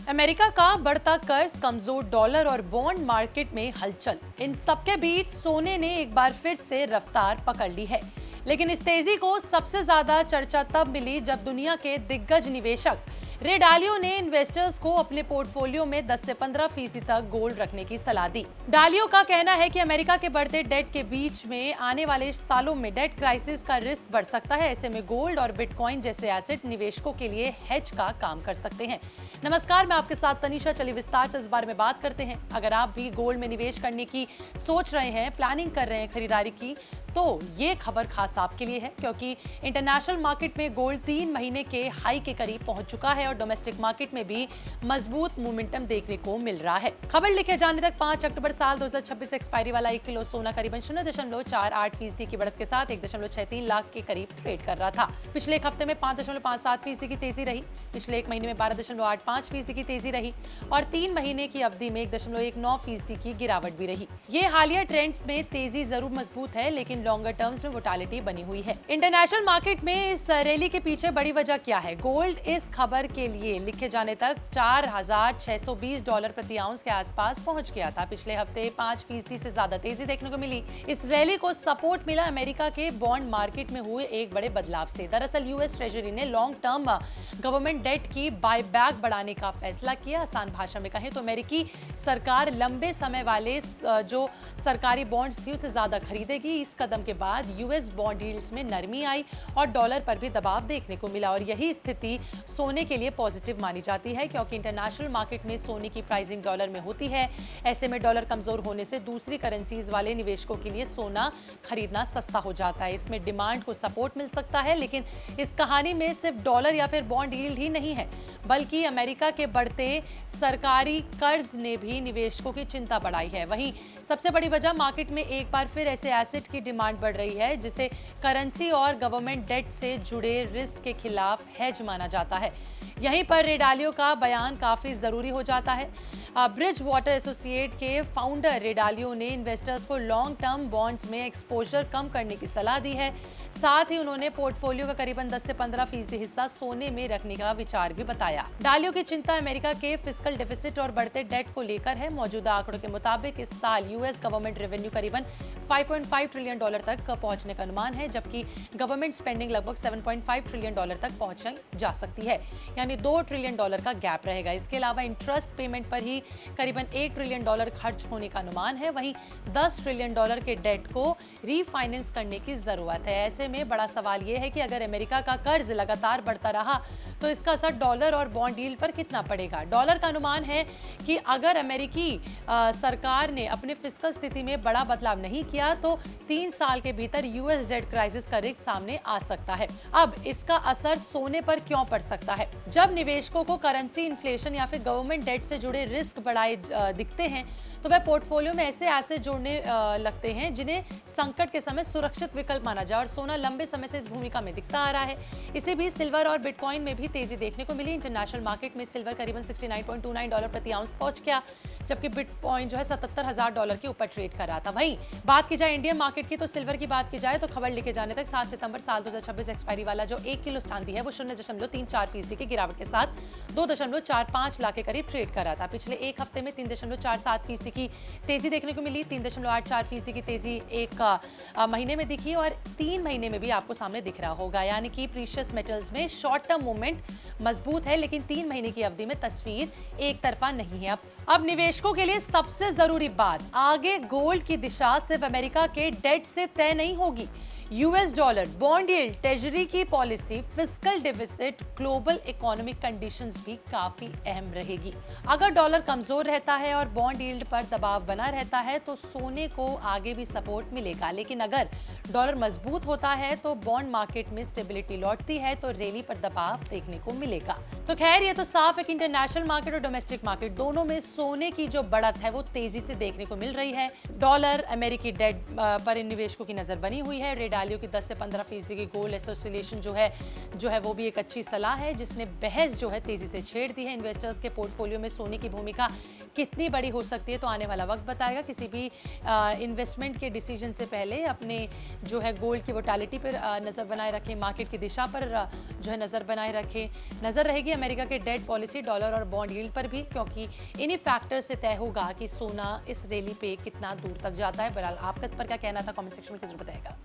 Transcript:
America का बढ़ता कर्ज, कमजोर डॉलर और बॉन्ड मार्केट में हलचल, इन सबके बीच सोने ने एक बार फिर से रफ्तार पकड़ ली है। लेकिन इस तेजी को सबसे ज्यादा चर्चा तब मिली जब दुनिया के दिग्गज निवेशक रे डालियो ने इन्वेस्टर्स को अपने पोर्टफोलियो में 10 से 15% तक गोल्ड रखने की सलाह दी। डालियो का कहना है कि अमेरिका के बढ़ते डेट के बीच में आने वाले सालों में डेट क्राइसिस का रिस्क बढ़ सकता है। ऐसे में गोल्ड और बिटकॉइन जैसे एसेट निवेशकों के लिए हेज का काम कर सकते हैं। नमस्कार, मैं आपके साथ तनीषा। चलिए विस्तार से इस बारे में बात करते हैं। अगर आप भी गोल्ड में निवेश करने की सोच रहे हैं, प्लानिंग कर रहे हैं खरीदारी की, तो ये खबर खास आपके लिए है, क्योंकि इंटरनेशनल मार्केट में गोल्ड 3 महीने के हाई के करीब पहुंच चुका है और डोमेस्टिक मार्केट में भी मजबूत मोमेंटम देखने को मिल रहा है। खबर लिखे जाने तक 5 अक्टूबर साल 2026 से एक्सपायरी वाला 1 किलो सोना करीबन 0.48% की बढ़त के साथ 1.63 लाख के करीब ट्रेड कर रहा था। पिछले एक हफ्ते में 5.57% की तेजी रही, पिछले एक महीने में 12.85% की तेजी रही और 3 महीने की अवधि में 1.19% की गिरावट भी रही। ये हालिया ट्रेंड्स में तेजी जरूर मजबूत है, लेकिन लॉन्गर टर्म्स में वोटालिटी बनी हुई है। इंटरनेशनल मार्केट में इस रैली के पीछे बड़ी वजह क्या है? गोल्ड इस खबर के लिए लिखे जाने तक $4,620 प्रति आउंस के आसपास पहुंच गया था। पिछले हफ्ते 5% से ज्यादा तेजी देखने को मिली। इस रैली को सपोर्ट मिला अमेरिका के बॉन्ड मार्केट में हुए एक बड़े बदलाव से। दरअसल यूएस ट्रेजरी ने लॉन्ग टर्म गवर्नमेंट डेट की बायबैक बढ़ाने का फैसला किया। आसान भाषा में कहें तो अमेरिकी सरकार लंबे समय वाले जो सरकारी बॉन्ड्स थी उसे ज्यादा खरीदेगी। इस कदम के बाद यूएस बॉन्ड यील्ड्स में नरमी आई और डॉलर पर भी दबाव देखने को मिला और यही स्थिति सोने के लिए पॉजिटिव मानी जाती है, क्योंकि इंटरनेशनल मार्केट में सोने की प्राइसिंग डॉलर में होती है। ऐसे में डॉलर कमजोर होने से दूसरी करेंसीज वाले निवेशकों के लिए सोना खरीदना सस्ता हो जाता है। इसमें डिमांड को सपोर्ट मिल सकता है, लेकिन इस कहानी में सिर्फ डॉलर या फिर बॉन्ड यील्ड ही नहीं है, बल्कि अमेरिका के बढ़ते सरकारी कर्ज ने भी निवेशकों की चिंता बढ़ाई है। वहीं सबसे बड़ी वजह मार्केट में एक बार फिर ऐसे एसेट की डिमांड बढ़ रही है जिसे करेंसी और गवर्नमेंट डेट से जुड़े रिस्क के खिलाफ हेज माना जाता है। यहीं पर रे डालियो का बयान काफी जरूरी हो जाता है। ब्रिज वाटर एसोसिएट के फाउंडर रे डालियो ने इन्वेस्टर्स को लॉन्ग टर्म बॉन्ड्स में एक्सपोजर कम करने की सलाह दी है। साथ ही उन्होंने पोर्टफोलियो का करीबन 10 से 15% हिस्सा सोने में रखने का विचार भी बताया। डालियो की चिंता अमेरिका के फिस्कल डेफिसिट और बढ़ते डेट को लेकर है। मौजूदा आंकड़ों के मुताबिक इस साल यूएस गवर्नमेंट रेवेन्यू करीबन $5.5 ट्रिलियन तक पहुंचने का अनुमान है, जबकि गवर्नमेंट स्पेंडिंग लगभग $7.5 ट्रिलियन तक पहुंचाई जा सकती है, यानी $2 ट्रिलियन का गैप रहेगा। इसके अलावा इंटरेस्ट पेमेंट पर ही करीबन $1 ट्रिलियन खर्च होने का अनुमान है। वहीं $10 ट्रिलियन के डेट को रीफाइनेंस करने की जरूरत है। ऐसे में बड़ा सवाल यह है कि अगर अमेरिका का कर्ज लगातार बढ़ता रहा तो इसका असर डॉलर और बॉन्ड यील्ड पर कितना पड़ेगा। डॉलर का अनुमान है कि अगर अमेरिकी सरकार ने अपने फिस्कल स्थिति में बड़ा बदलाव नहीं किया तो 3 साल के भीतर यूएस डेट क्राइसिस का रिस्क सामने आ सकता है। अब इसका असर सोने पर क्यों पड़ सकता है? जब निवेशकों को करेंसी, इन्फ्लेशन या फिर गवर्नमेंट डेट से जुड़े रिस्क बढ़ाए दिखते हैं तो वह पोर्टफोलियो में ऐसे एसेट जोड़ने लगते हैं जिन्हें संकट के समय सुरक्षित विकल्प माना जाए, और सोना लंबे समय से इस भूमिका में दिखता आ रहा है। इसी बीच सिल्वर और बिटकॉइन में भी तेजी देखने को मिली। इंटरनेशनल मार्केट में सिल्वर करीबन $69.29 प्रति आउंस पहुंच गया, जबकि बिटकॉइन जो है $77,000 के ऊपर ट्रेड कर रहा था। वहीं बात की जाए इंडियन मार्केट की, तो सिल्वर की बात की जाए तो खबर लिखे जाने तक 7 सितंबर साल 2026 एक्सपायरी वाला जो 1 किलो चांदी है वो 0.34% की गिरावट के साथ 2.45 लाख के करीब ट्रेड कर रहा था। पिछले एक हफ्ते में 3.47% की तेजी देखने को मिली। 3.84% की तेजी एक महीने में दिखी और 3 महीने में भी आपको सामने दिख रहा होगा, यानी कि प्रीशियस मेटल्स में शॉर्ट टर्म मूवमेंट मजबूत है, लेकिन 3 महीने की अवधि में तस्वीर एक तरफा नहीं है। अब निवेशकों के लिए सबसे जरूरी बात, आगे गोल्ड की दिशा सिर्फ अमेरिका के डेट से तय नहीं होगी। US dollar, bond yield, treasury की policy, fiscal deficit, global economic conditions भी काफी अहम रहेगी। अगर डॉलर कमजोर रहता है और बॉन्ड यील्ड पर दबाव बना रहता है तो सोने को आगे भी सपोर्ट मिलेगा, लेकिन अगर डॉलर मजबूत होता है तो बॉन्ड मार्केट में स्टेबिलिटी लौटती है तो रैली पर दबाव देखने को मिलेगा। तो खैर, ये तो साफ है कि इंटरनेशनल मार्केट और डोमेस्टिक मार्केट दोनों में सोने की जो बढ़त है वो तेजी से देखने को मिल रही है। डॉलर, अमेरिकी डेट पर इन निवेशकों की नजर बनी हुई है। रे डालियो की 10 से 15% की गोल्ड एसोसिएशन जो है वो भी एक अच्छी सलाह है, जिसने बहस जो है तेजी से छेड़ दी है। इन्वेस्टर्स के पोर्टफोलियो में सोने की भूमिका कितनी बड़ी हो सकती है तो आने वाला वक्त बताएगा। किसी भी इन्वेस्टमेंट के डिसीजन से पहले अपने जो है गोल्ड की वोटालिटी पर नज़र बनाए रखें, मार्केट की दिशा पर जो है नज़र बनाए रखें। नज़र रहेगी अमेरिका के डेट पॉलिसी, डॉलर और बॉन्ड यील्ड पर भी, क्योंकि इन्हीं फैक्टर से तय होगा कि सोना इस रैली पे कितना दूर तक जाता है। बहरहाल आपका इस पर क्या कहना था, कमेंट सेक्शन में जरूर बताएगा।